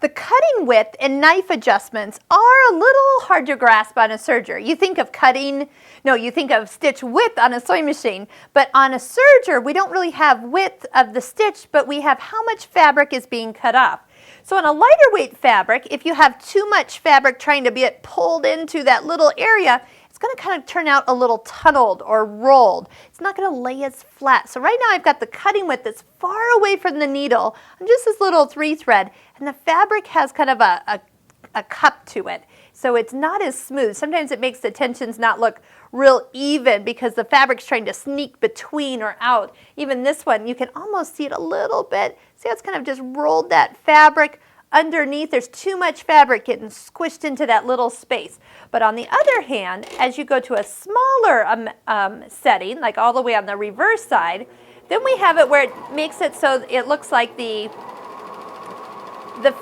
The cutting width and knife adjustments are a little hard to grasp on a serger. You think of you think of stitch width on a sewing machine, but on a serger, we don't really have width of the stitch, but we have how much fabric is being cut off. So on a lighter weight fabric, if you have too much fabric trying to get pulled into that little area, it's going to kind of turn out a little tunneled or rolled. It's not going to lay as flat. So right now I've got the cutting width that's far away from the needle on just this little 3-thread, and the fabric has kind of a cup to it. So it's not as smooth. Sometimes it makes the tensions not look real even because the fabric's trying to sneak between or out. Even this one, you can almost see it a little bit. See how it's kind of just rolled that fabric underneath. There's too much fabric getting squished into that little space. But on the other hand, as you go to a smaller setting, like all the way on the reverse side, then we have it where it makes it so it looks like the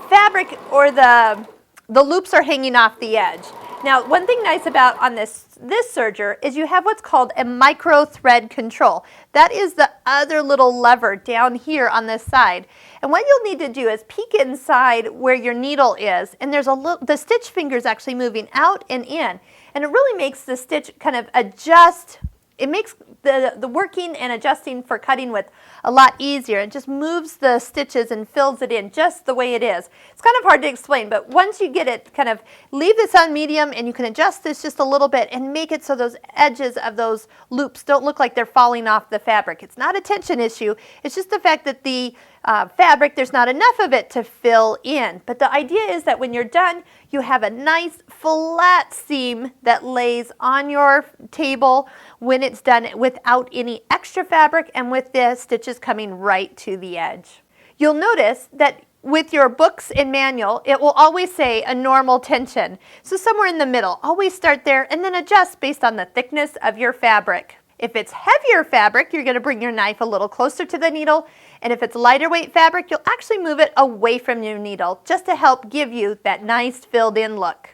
fabric or the loops are hanging off the edge. Now, one thing nice about on this serger is you have what's called a micro thread control. That is the other little lever down here on this side. And what you'll need to do is peek inside where your needle is, and there's the stitch finger is actually moving out and in, and it really makes the stitch kind of adjust. It makes the working and adjusting for cutting width a lot easier. It just moves the stitches and fills it in just the way it is. It's kind of hard to explain, but once you get it, kind of leave this on medium and you can adjust this just a little bit and make it so those edges of those loops don't look like they're falling off the fabric. It's not a tension issue. It's just the fact that the fabric, there's not enough of it to fill in. But the idea is that when you're done, you have a nice flat seam that lays on your table when it's done without any extra fabric and with the stitches coming right to the edge. You'll notice that with your books and manual, it will always say a normal tension. So somewhere in the middle, always start there and then adjust based on the thickness of your fabric. If it's heavier fabric, you're going to bring your knife a little closer to the needle, and if it's lighter weight fabric, you'll actually move it away from your needle just to help give you that nice filled in look.